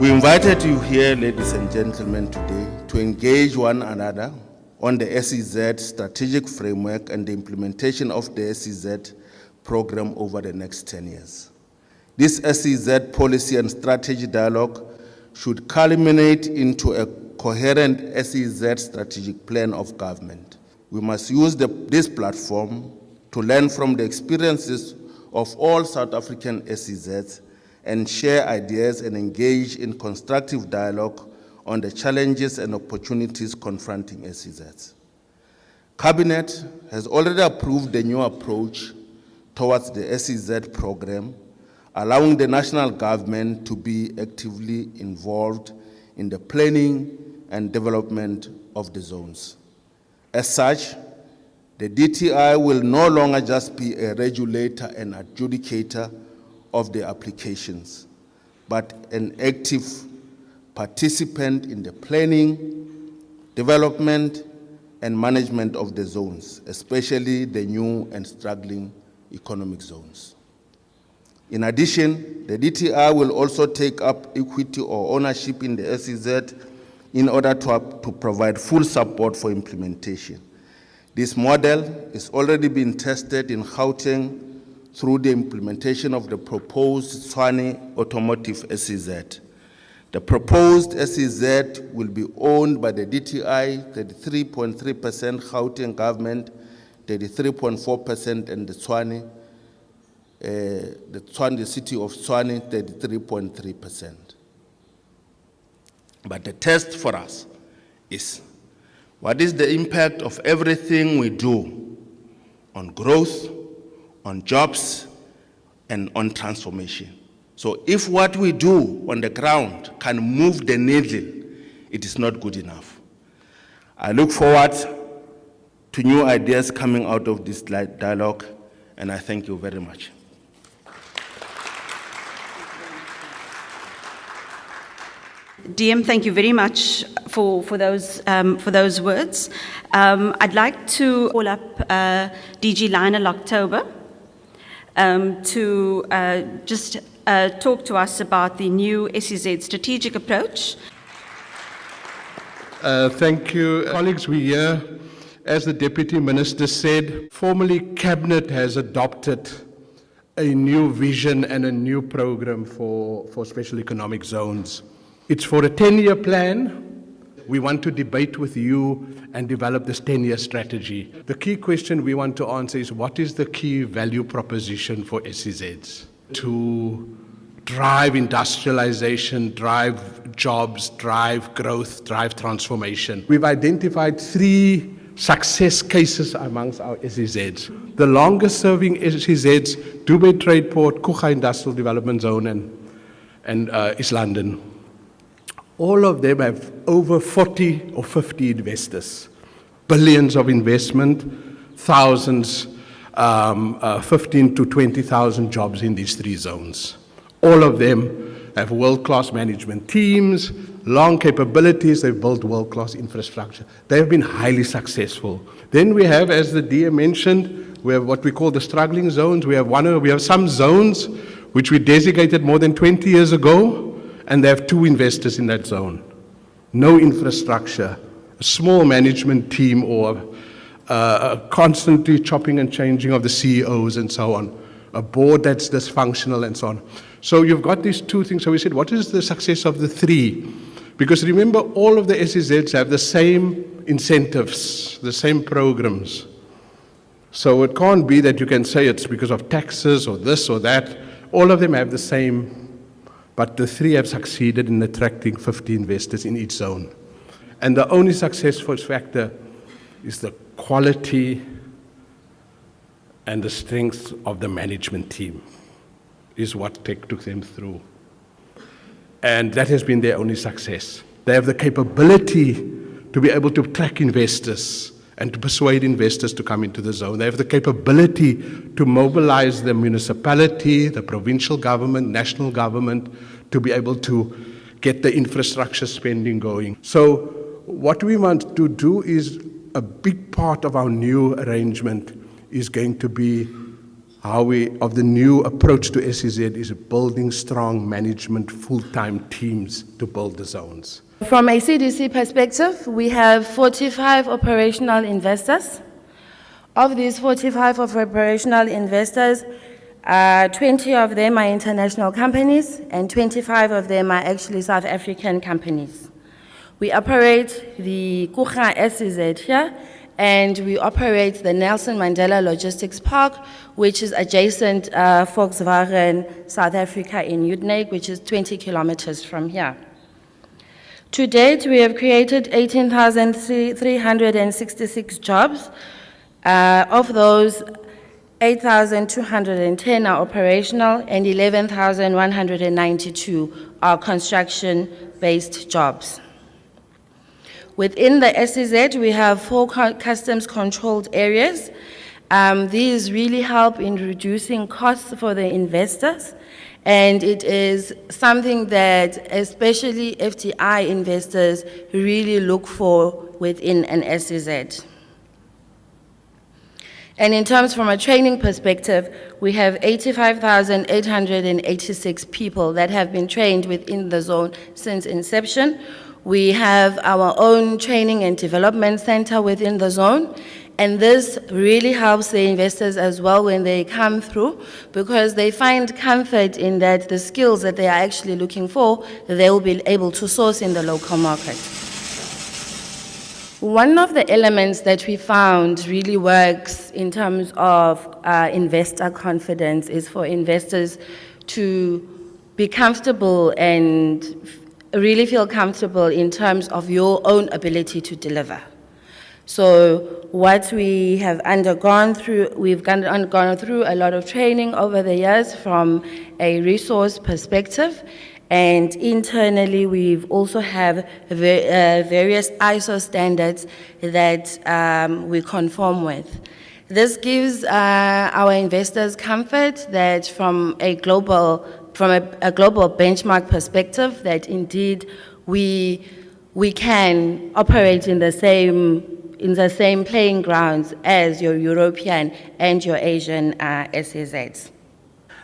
We invited you here, ladies and gentlemen, today to engage one another on the SEZ strategic framework and the implementation of the SEZ program over the next 10 years. This SEZ policy and strategy dialogue should culminate into a coherent SEZ strategic plan of government. We must use this platform to learn from the experiences of all South African SEZs and share ideas and engage in constructive dialogue on the challenges and opportunities confronting SEZs. Cabinet has already approved the new approach towards the SEZ program, allowing the national government to be actively involved in the planning and development of the zones. As such, the DTI will no longer just be a regulator and adjudicator of the applications, but an active participant in the planning, development, and management of the zones, especially the new and struggling economic zones. In addition, the DTI will also take up equity or ownership in the SEZ in order to provide full support for implementation. This model is already being tested in Gauteng through the implementation of the proposed Tshwane Automotive SEZ. The proposed SEZ will be owned by the DTI, 33.3%, Gauteng government, 33.4%, and the city of Tshwane, 33.3%. But the test for us is, what is the impact of everything we do on growth, on jobs, and on transformation? So if what we do on the ground can move the needle, it is not good enough. I look forward to new ideas coming out of this dialogue, and I thank you very much. DM, thank you very much for those words. I'd like to call up DG Lionel October to just talk to us about the new SEZ strategic approach. Thank you, colleagues. We here, as the Deputy Minister said, formally Cabinet has adopted a new vision and a new program for special economic zones. It's for a 10-year plan. We want to debate with you and develop this 10-year strategy. The key question we want to answer is, what is the key value proposition for SEZs? To drive industrialization, drive jobs, drive growth, drive transformation. We've identified 3 success cases amongst our SEZs. The longest serving SEZs, Dubai Trade Port, Coega Industrial Development Zone, and East London. All of them have over 40 or 50 investors, billions of investment, thousands, 15 to 20,000 jobs in these 3 zones. All of them have world-class management teams, long capabilities, they've built world-class infrastructure. They have been highly successful. Then we have, as the DM mentioned, we have what we call the struggling zones. We have some zones which we designated more than 20 years ago, and they have 2 investors in that zone. No infrastructure, a small management team, or constantly chopping and changing of the CEOs and so on, a board that's dysfunctional and so on. So you've got these 2 things. So we said, what is the success of the 3? Because remember, all of the SEZs have the same incentives, the same programs. So it can't be that you can say it's because of taxes or this or that. All of them have the same. But the 3 have succeeded in attracting 50 investors in each zone. And the only successful factor is the quality and the strength of the management team, is what took them through. And that has been their only success. They have the capability to be able to attract investors and to persuade investors to come into the zone. They have the capability to mobilize the municipality, the provincial government, national government, to be able to get the infrastructure spending going. So what we want to do is, a big part of our new arrangement is going to be of the new approach to SEZ is building strong management full-time teams to build the zones. From a CDC perspective, we have 45 operational investors. Of these 45 operational investors, 20 of them are international companies and 25 of them are actually South African companies. We operate the Coega SEZ here, and we operate the Nelson Mandela Logistics Park, which is adjacent Volkswagen South Africa in Uitenhage, which is 20 kilometers from here. To date, we have created 18,366 jobs. Of those, 8,210 are operational and 11,192 are construction-based jobs. Within the SEZ, we have 4 customs-controlled areas. These really help in reducing costs for the investors, and it is something that especially FDI investors really look for within an SEZ. And in terms from a training perspective, we have 85,886 people that have been trained within the zone since inception. We have our own training and development center within the zone, and this really helps the investors as well when they come through, because they find comfort in that the skills that they are actually looking for, they will be able to source in the local market. One of the elements that we found really works in terms of investor confidence is for investors to be comfortable and really feel comfortable in terms of your own ability to deliver. So what we have undergone through, we've gone through a lot of training over the years from a resource perspective, and internally we've also have various ISO standards that we conform with. This gives our investors comfort that from a global benchmark perspective, that indeed we can operate in the same playing grounds as your European and your Asian SEZs.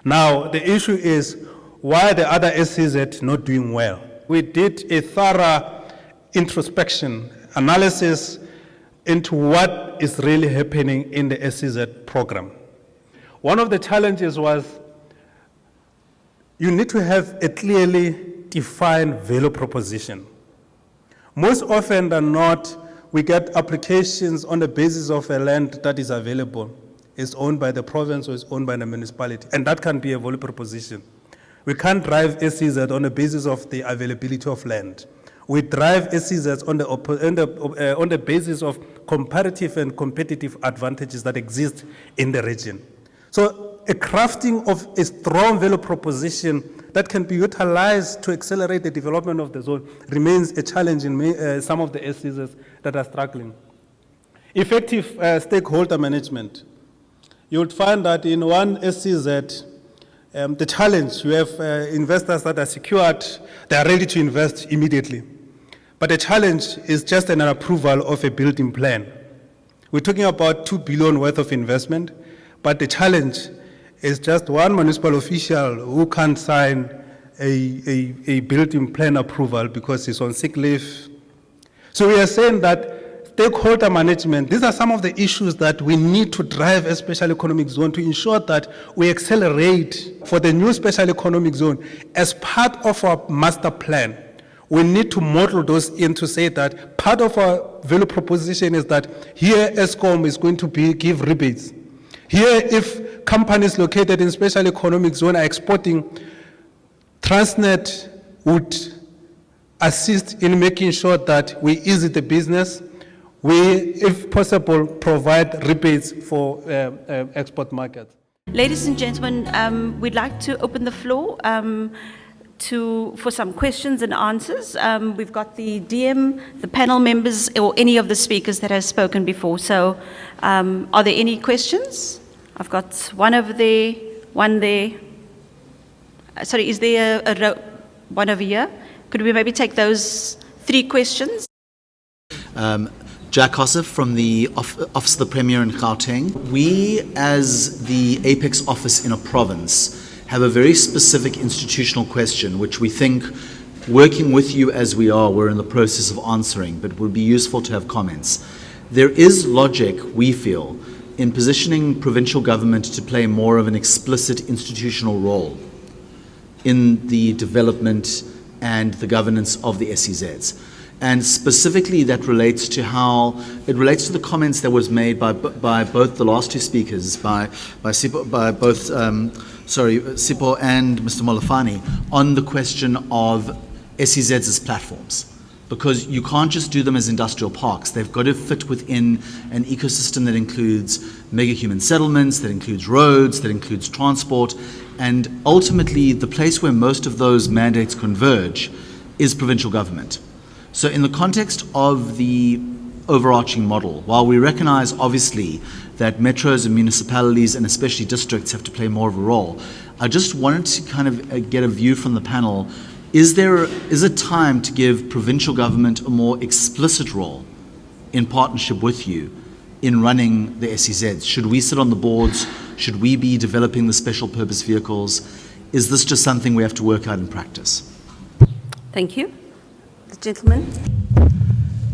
Now, the issue is why the other SEZ not doing well. We did a thorough introspection, analysis into what is really happening in the SEZ program. One of the challenges was you need to have a clearly defined value proposition. Most often than not, we get applications on the basis of a land that is available. It's owned by the province or it's owned by the municipality, and that can be a value proposition. We can't drive SEZ on the basis of the availability of land. We drive SEZs on the basis of comparative and competitive advantages that exist in the region. So a crafting of a strong value proposition that can be utilized to accelerate the development of the zone remains a challenge in some of the SEZs that are struggling. Effective stakeholder management. You would find that in one SEZ, the challenge, you have investors that are secured, they are ready to invest immediately. But the challenge is just an approval of a building plan. We're talking about 2 billion worth of investment, but the challenge is just one municipal official who can't sign a building plan approval because he's on sick leave. So we are saying that stakeholder management, these are some of the issues that we need to drive a special economic zone to ensure that we accelerate for the new special economic zone. As part of our master plan, we need to model those in to say that part of our value proposition is that here ESCOM is going to give rebates. Here, if companies located in special economic zone are exporting, Transnet would assist in making sure that we ease the business. We, if possible, provide rebates for export markets. Ladies and gentlemen, we'd like to open the floor for some questions and answers. We've got the DM, the panel members, or any of the speakers that have spoken before. So are there any questions? I've got one over there, one there. Sorry, is there a row, one over here? Could we maybe take those 3 questions? Jack Hossif from the Office of the Premier in Gauteng. We, as the Apex office in a province, have a very specific institutional question, which we think, working with you as we are, we're in the process of answering, but it would be useful to have comments. There is logic, we feel, in positioning provincial government to play more of an explicit institutional role in the development and the governance of the SEZs. And specifically that relates to how, it relates to the comments that was made by both the last two speakers, by Sipho and Mr. Molafani, on the question of SEZs as platforms. Because you can't just do them as industrial parks. They've got to fit within an ecosystem that includes mega human settlements, that includes roads, that includes transport, and ultimately the place where most of those mandates converge is provincial government. So in the context of the overarching model, while we recognize obviously that metros and municipalities and especially districts have to play more of a role, I just wanted to kind of get a view from the panel. Is it time to give provincial government a more explicit role in partnership with you in running the SEZs? Should we sit on the boards? Should we be developing the special purpose vehicles? Is this just something we have to work out in practice? Thank you. The gentleman.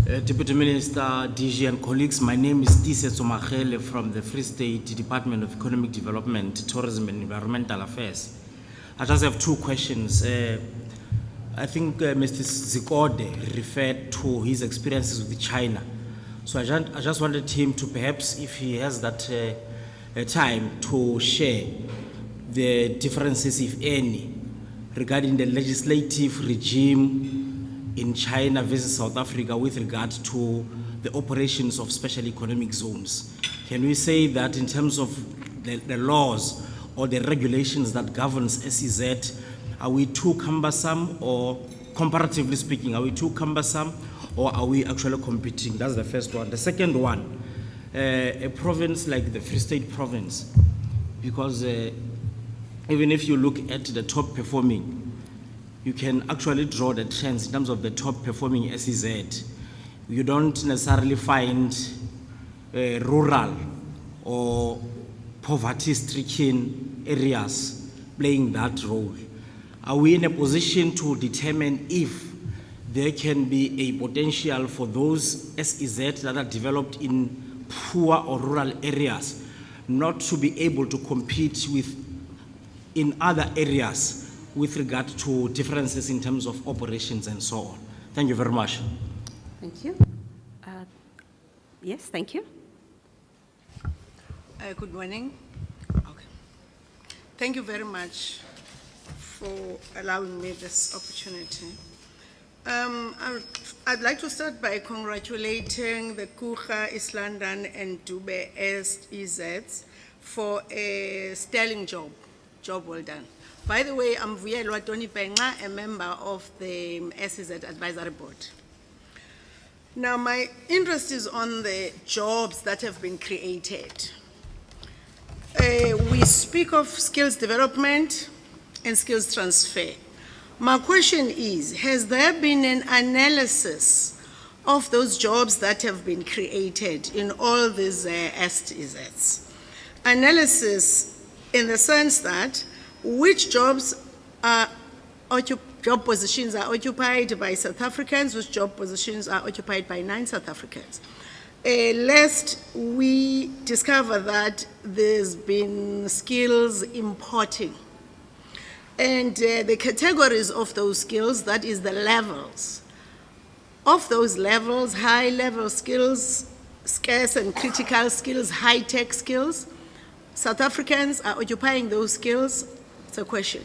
Deputy Minister, DG and colleagues, my name is Tise Somagele from the Free State Department of Economic Development, Tourism and Environmental Affairs. I just have two questions. I think Mr. Zikode referred to his experiences with China. So I just wanted him to perhaps, if he has that time, to share the differences, if any, regarding the legislative regime in China versus South Africa with regard to the operations of special economic zones. Can we say that in terms of the laws or the regulations that governs SEZ, are we too cumbersome, or comparatively speaking, are we too cumbersome, or are we actually competing? That's the first one. The second one, a province like the Free State province, because even if you look at the top performing, you can actually draw the trends in terms of the top performing SEZ. You don't necessarily find rural or poverty-stricken areas playing that role. Are we in a position to determine if there can be a potential for those SEZ that are developed in poor or rural areas not to be able to compete with in other areas with regard to differences in terms of operations and so on? Thank you very much. Thank you. Yes, thank you. Good morning. Okay. Thank you very much for allowing me this opportunity. I'd like to start by congratulating the Coega, East London, and Dube SEZs for a sterling job. Job well done. By the way, I'm Vuyelwa Tony Penga, a member of the SEZ Advisory Board. Now, my interest is on the jobs that have been created. We speak of skills development and skills transfer. My question is, has there been an analysis of those jobs that have been created in all these SEZs? Analysis in the sense that which jobs are job positions are occupied by South Africans, which job positions are occupied by non-South Africans. Lest we discover that there's been skills importing. And the categories of those skills, that is the levels. Of those levels, high-level skills, scarce and critical skills, high-tech skills, South Africans are occupying those skills. It's a question.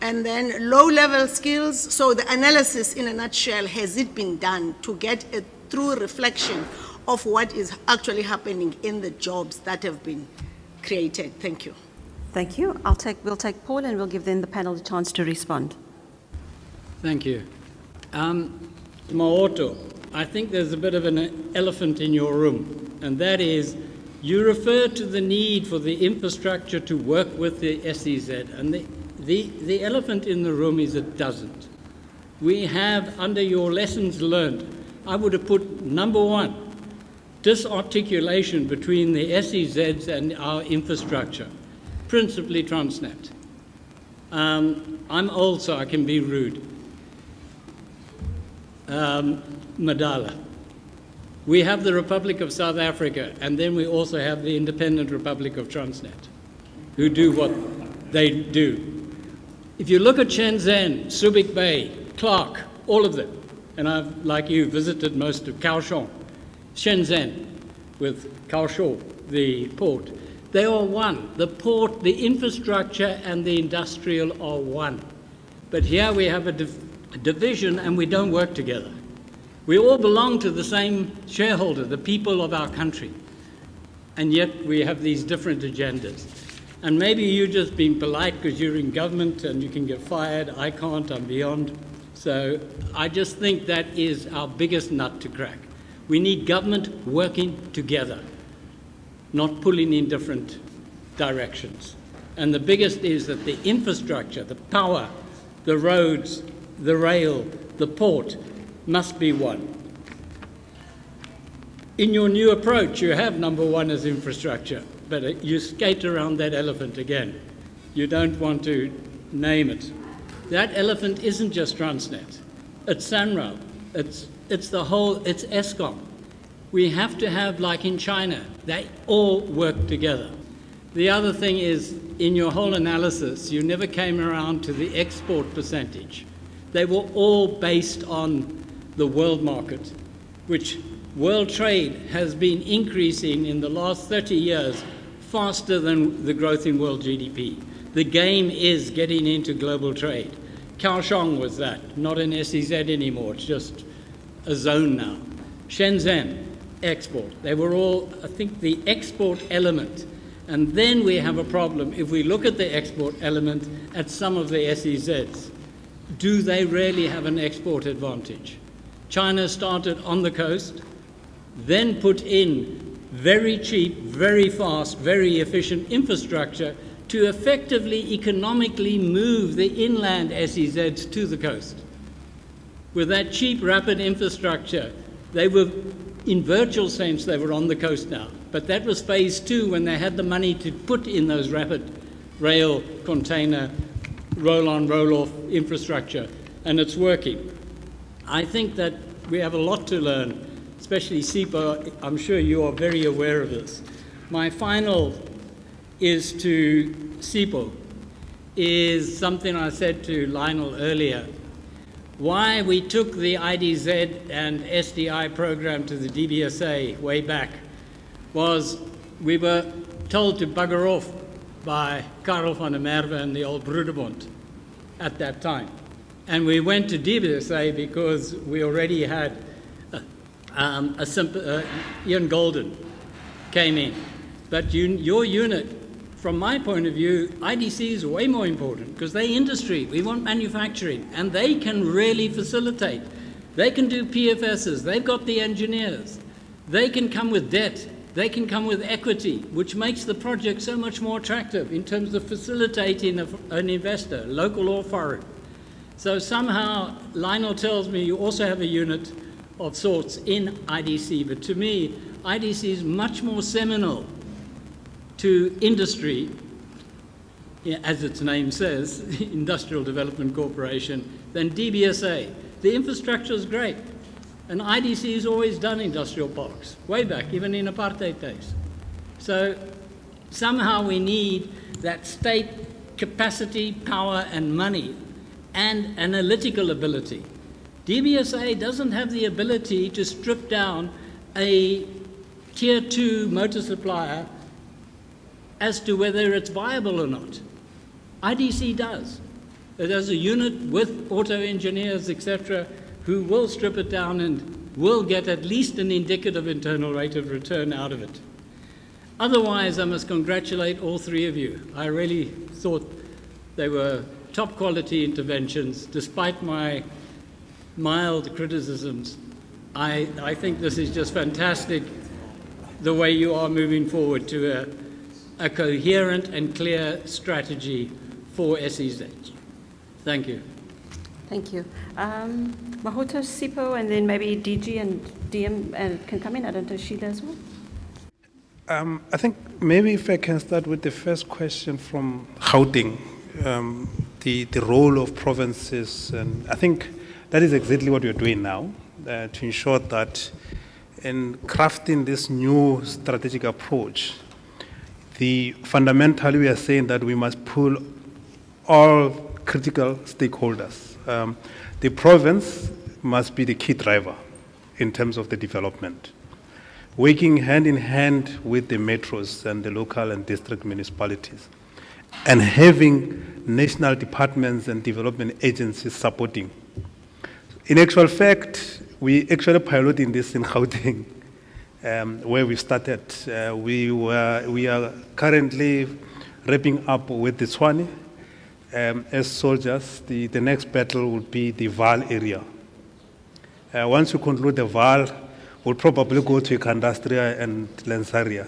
And then low-level skills. So the analysis, in a nutshell, has it been done to get a true reflection of what is actually happening in the jobs that have been created? Thank you. Thank you. We'll take Paul, and we'll give then the panel a chance to respond. Thank you. Maoto, I think there's a bit of an elephant in your room, and that is you refer to the need for the infrastructure to work with the SEZ, and the elephant in the room is it doesn't. We have, under your lessons learned, I would have put number one, disarticulation between the SEZs and our infrastructure, principally Transnet. I'm old, so I can be rude. Madala. We have the Republic of South Africa, and then we also have the Independent Republic of Transnet, who do what they do. If you look at Shenzhen, Subic Bay, Clark, all of them, and I've, like you, visited most of Kaohsiung, Shenzhen, with Kaohsiung, the port, they are one. The port, the infrastructure, and the industrial are one. But here we have a division, and we don't work together. We all belong to the same shareholder, the people of our country, and yet we have these different agendas. And maybe you've just been polite because you're in government and you can get fired. I can't, I'm beyond. So I just think that is our biggest nut to crack. We need government working together, not pulling in different directions. And the biggest is that the infrastructure, the power, the roads, the rail, the port, must be one. In your new approach, you have number one as infrastructure, but you skate around that elephant again. You don't want to name it. That elephant isn't just Transnet. It's Sanral. It's the whole, it's Eskom. We have to have, like in China, they all work together. The other thing is, in your whole analysis, you never came around to the export percentage. They were all based on the world market, which world trade has been increasing in the last 30 years faster than the growth in world GDP. The game is getting into global trade. Kaohsiung was that, not an SEZ anymore, it's just a zone now. Shenzhen, export. They were all, I think, the export element. And then we have a problem if we look at the export element at some of the SEZs. Do they really have an export advantage? China started on the coast, then put in very cheap, very fast, very efficient infrastructure to effectively economically move the inland SEZs to the coast. With that cheap, rapid infrastructure, they were, in virtual sense, they were on the coast now. But that was phase two when they had the money to put in those rapid rail, container, roll-on, roll-off infrastructure, and it's working. I think that we have a lot to learn, especially SIPO. I'm sure you are very aware of this. My final is to SIPO, is something I said to Lionel earlier. Why we took the IDZ and SDI program to the DBSA way back was we were told to bugger off by Karel van der Merwe and the old Broederbond at that time. And we went to DBSA because we already had Ian Golden came in. But your unit, from my point of view, IDC is way more important because they industry, we want manufacturing, and they can really facilitate. They can do PFSs, they've got the engineers, they can come with debt, they can come with equity, which makes the project so much more attractive in terms of facilitating an investor, local or foreign. So somehow, Lionel tells me you also have a unit of sorts in IDC, but to me, IDC is much more seminal to industry, as its name says, Industrial Development Corporation, than DBSA. The infrastructure is great, and IDC has always done industrial parks, way back, even in apartheid days. So somehow we need that state capacity, power, and money, and analytical ability. DBSA doesn't have the ability to strip down a tier 2 motor supplier as to whether it's viable or not. IDC does. It has a unit with auto engineers, etc., who will strip it down and will get at least an indicative internal rate of return out of it. Otherwise, I must congratulate all three of you. I really thought they were top quality interventions, despite my mild criticisms. I think this is just fantastic, the way you are moving forward to a coherent and clear strategy for SEZ. Thank you. Thank you. Mahoto, Sipo, and then maybe DG and DM can come in. I don't know, Sheila as well. I think maybe if I can start with the first question from Gauteng, the role of provinces, and I think that is exactly what we're doing now, to ensure that in crafting this new strategic approach, fundamentally we are saying that we must pull all critical stakeholders. The province must be the key driver in terms of the development, working hand in hand with the metros and the local and district municipalities, and having national departments and development agencies supporting. In actual fact, we actually piloting this in Gauteng, where we started. We are currently wrapping up with the Tshwane. As soldiers, the next battle will be the Vaal area. Once we conclude the Vaal, we'll probably go to Ikandastria and Lansaria.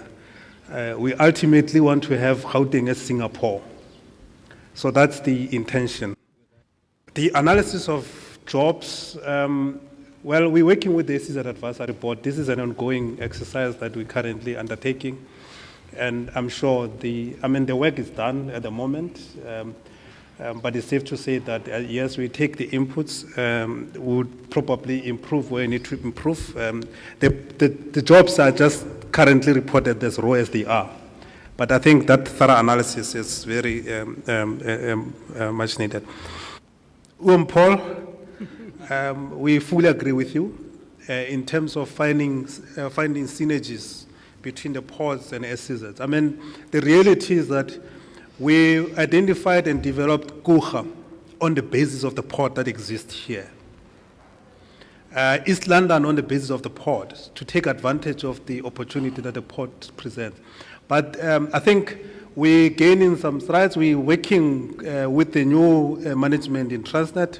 We ultimately want to have Gauteng as Singapore. So that's the intention. The analysis of jobs, well, we're working with the SEZ Advisory Board. This is an ongoing exercise that we're currently undertaking. And I'm sure the work is done at the moment. But it's safe to say that, yes, we take the inputs, we would probably improve where we need to improve. The jobs are just currently reported as raw as they are. But I think that thorough analysis is very much needed. Paul, we fully agree with you in terms of finding synergies between the ports and SEZs. I mean, the reality is that we identified and developed Coega on the basis of the port that exists here. East London on the basis of the port, to take advantage of the opportunity that the port presents. But I think we're gaining some strides. We're working with the new management in Transnet.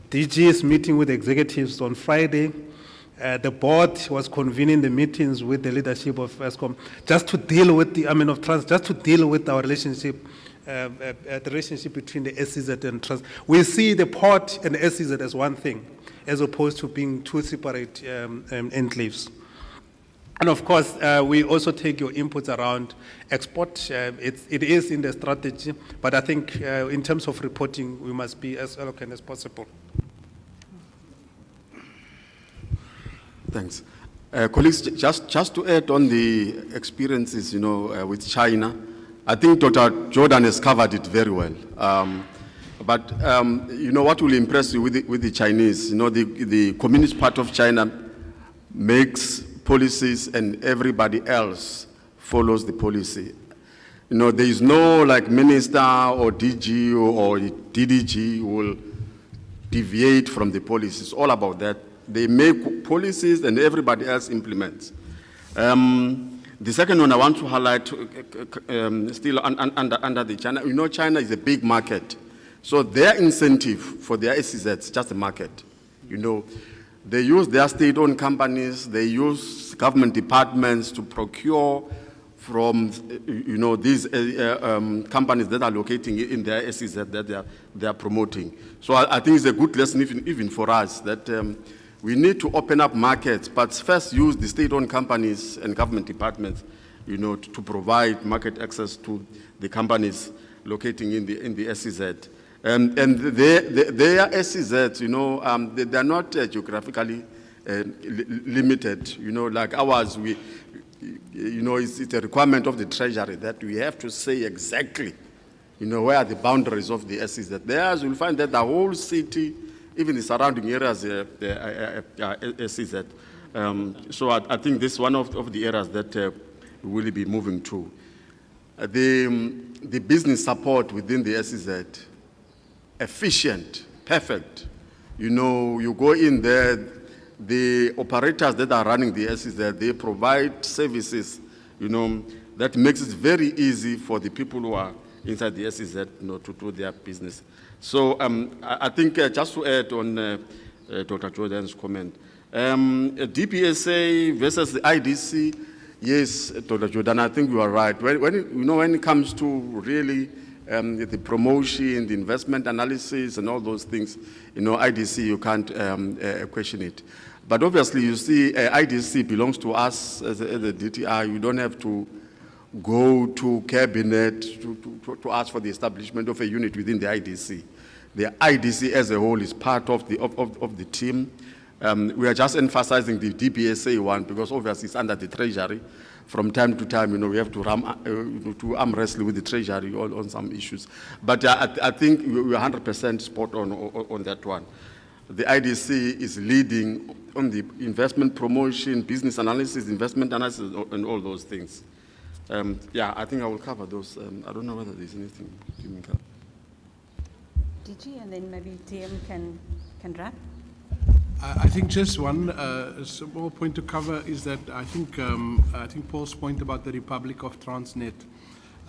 DG is meeting with the executives on Friday. The board was convening the meetings with the leadership of ESCOM just to deal with just to deal with our relationship, the relationship between the SEZ and Transnet. We see the port and the SEZ as one thing, as opposed to being two separate enclaves. And of course, we also take your inputs around export. It is in the strategy, but I think in terms of reporting, we must be as eloquent as possible. Thanks. Colleagues, just to add on the experiences, with China, I think Dr. Jordan has covered it very well. But what will impress you with the Chinese, the Communist part of China makes policies and everybody else follows the policy. There is no minister or DG or DDG who will deviate from the policy. It's all about that. They make policies and everybody else implements. The second one I want to highlight, still under the China, China is a big market. So their incentive for their SEZ is just a market. They use their state-owned companies, they use government departments to procure from, these companies that are locating in their SEZ that they are promoting. So I think it's a good lesson even for us that we need to open up markets, but first use the state-owned companies and government departments, to provide market access to the companies locating in the SEZ. And their SEZ, they are not geographically limited. Like ours, it's a requirement of the Treasury that we have to say exactly, where are the boundaries of the SEZ. Theirs, you'll find that the whole city, even the surrounding areas, SEZ. So I think this is one of the areas that we will be moving to. The business support within the SEZ, efficient, perfect. You go in there, the operators that are running the SEZ, they provide services, that makes it very easy for the people who are inside the SEZ, to do their business. So I think just to add on Dr. Jordan's comment, DPSA versus the IDC, yes, Dr. Jordan, I think you are right. When it comes to really the promotion, the investment analysis, and all those things, IDC, you can't question it. But obviously, you see, IDC belongs to us as a DTI. You don't have to go to cabinet to ask for the establishment of a unit within the IDC. The IDC as a whole is part of the team. We are just emphasizing the DBSA one because obviously it's under the Treasury. From time to time, we have to arm wrestle with the Treasury on some issues. But I think we're 100% spot on that one. The IDC is leading on the investment promotion, business analysis, investment analysis, and all those things. Yeah, I think I will cover those. I don't know whether there's anything you can cover. DG, and then maybe DM can wrap. I think just one small point to cover is that I think Paul's point about the Republic of Transnet,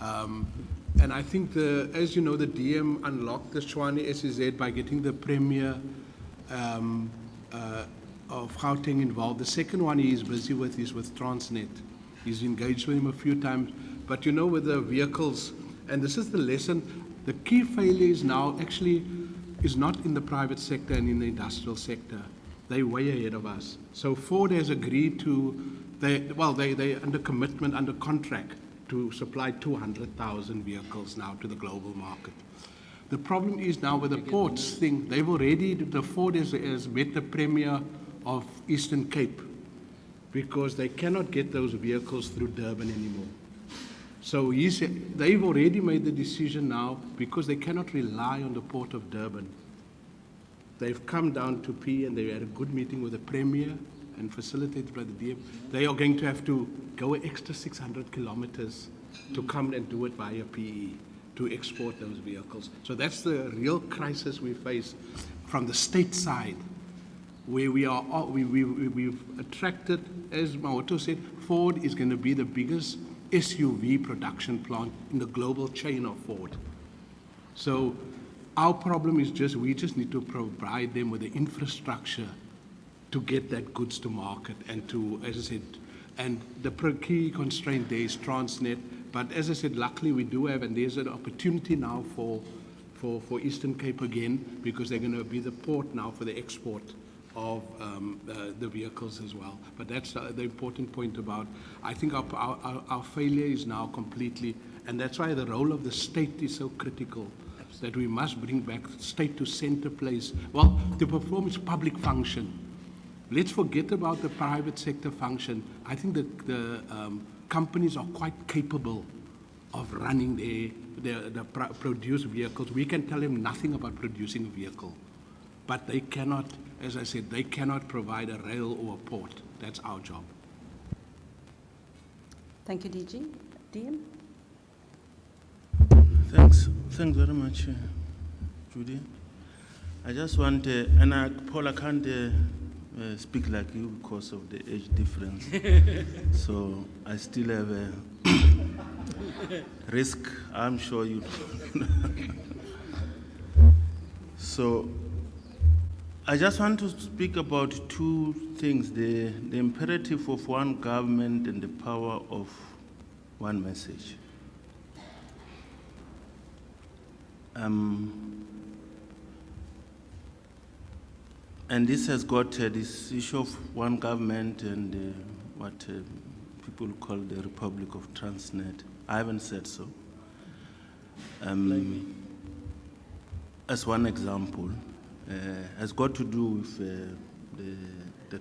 and I think as you know, the DM unlocked the Tshwane SEZ by getting the Premier of Gauteng involved. The second one he is busy with is with Transnet. He's engaged with him a few times, but with the vehicles, and this is the lesson, the key failure is now actually is not in the private sector and in the industrial sector. They're way ahead of us. So Ford has agreed they're under commitment, under contract to supply 200,000 vehicles now to the global market. The problem is now with the ports thing, the Ford has met the Premier of Eastern Cape because they cannot get those vehicles through Durban anymore. So they've already made the decision now because they cannot rely on the port of Durban. They've come down to P and they had a good meeting with the Premier and facilitated by the DM. They are going to have to go an extra 600 kilometers to come and do it via PE to export those vehicles. So that's the real crisis we face from the state side, where we've attracted, as Maoto said, Ford is going to be the biggest SUV production plant in the global chain of Ford. So our problem is we just need to provide them with the infrastructure to get that goods to market and to, as I said, and the key constraint there is Transnet. But as I said, luckily we do have, and there's an opportunity now for Eastern Cape again, because they're going to be the port now for the export of the vehicles as well. But that's the important point about, I think our failure is now completely, and that's why the role of the state is so critical, that we must bring back state to center place. Well, to perform its public function. Let's forget about the private sector function. I think that the companies are quite capable of running the produced vehicles. We can tell them nothing about producing a vehicle, but they cannot, as I said, they cannot provide a rail or a port. That's our job. Thank you, DG. DM? Thanks very much, Judy. I just want, Paul, I can't speak like you because of the age difference. So I still have a risk, I'm sure you do. So I just want to speak about two things, the imperative of one government and the power of one message. And this has got this issue of one government and what people call the Republic of Transnet. I haven't said so. As one example, has got to do with the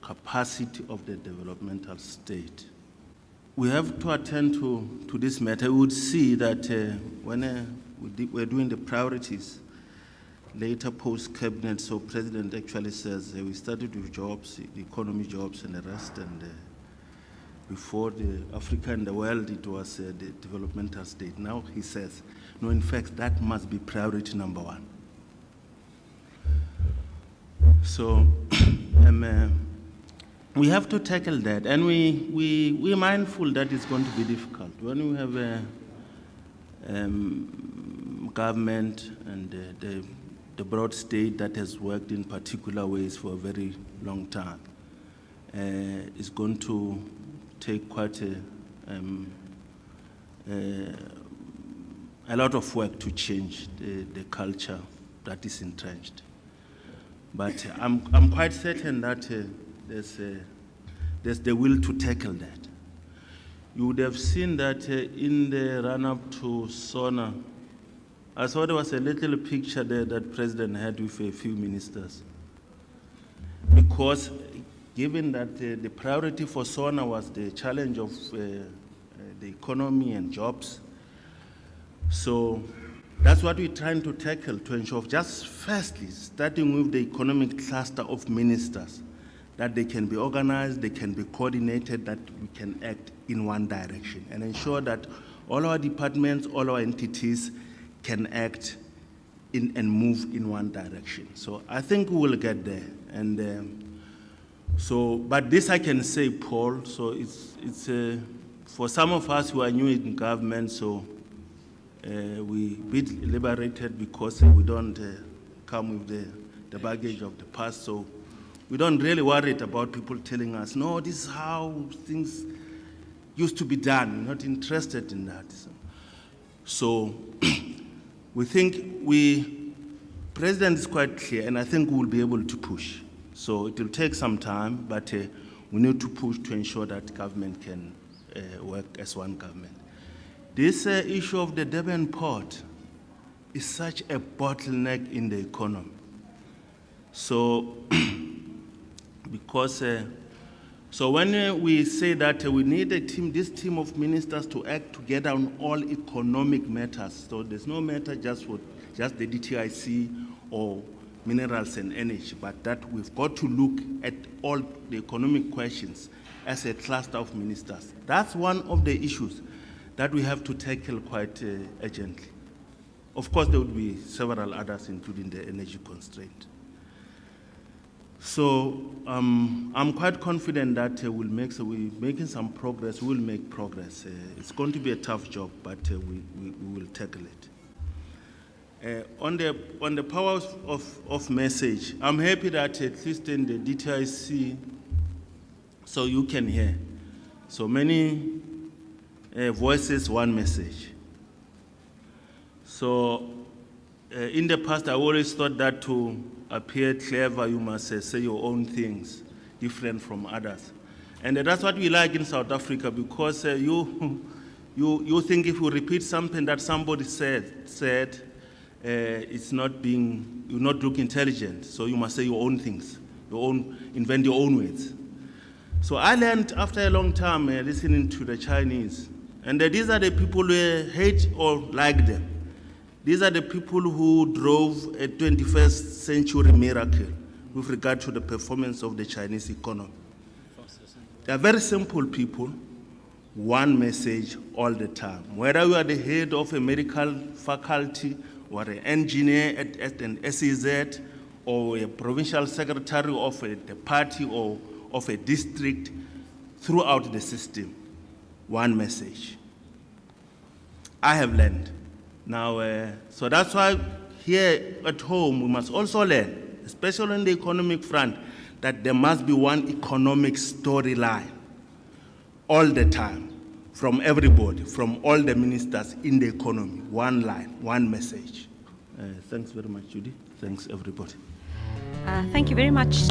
capacity of the developmental state. We have to attend to this matter. We would see that when we're doing the priorities, later post-cabinet, so President actually says we started with jobs, the economy jobs and the rest, and before the Africa and the world, it was the developmental state. Now he says, no, in fact, that must be priority number one. So we have to tackle that, and we're mindful that it's going to be difficult. When we have a government and the broad state that has worked in particular ways for a very long time, is going to take quite a lot of work to change the culture that is entrenched. But I'm quite certain that there's the will to tackle that. You would have seen that in the run-up to SONA, I saw there was a little picture there that President had with a few ministers. Because given that the priority for SONA was the challenge of the economy and jobs, so that's what we're trying to tackle to ensure, just firstly, starting with the economic cluster of ministers, that they can be organized, they can be coordinated, that we can act in one direction and ensure that all our departments, all our entities can act in and move in one direction. So I think we will get there. And but this I can say, Paul, so it's for some of us who are new in government, so we bit liberated because we don't come with the baggage of the past, so we don't really worry about people telling us, no, this is how things used to be done. We're not interested in that. So we think President is quite clear, and I think we will be able to push. So it will take some time, but we need to push to ensure that government can work as one government. This issue of the Durban port is such a bottleneck in the economy. So, because, so when we say that we need this team of ministers to act together on all economic matters, so there's no matter just the DTIC or minerals and energy, but that we've got to look at all the economic questions as a cluster of ministers. That's one of the issues that we have to tackle quite urgently. Of course, there would be several others, including the energy constraint. So I'm quite confident that we're making some progress. We'll make progress. It's going to be a tough job, but we will tackle it. On the power of message, I'm happy that at least in the DTIC, so you can hear. So many voices, one message. So in the past, I always thought that to appear clever, you must say your own things, different from others. And that's what we like in South Africa, because you think if you repeat something that somebody said, you not look intelligent, so you must say your own things, invent your own words. So I learned after a long time listening to the Chinese, and these are the people who hate or like them. These are the people who drove a 21st century miracle with regard to the performance of the Chinese economy. They are very simple people, one message all the time. Whether you are the head of a medical faculty or an engineer at an SEZ or a provincial secretary of the party or of a district, throughout the system, one message. I have learned. Now, so that's why here at home we must also learn, especially on the economic front, that there must be one economic storyline all the time, from everybody, from all the ministers in the economy, one line, one message. Thanks very much, Judy. Thanks, everybody. Thank you very much.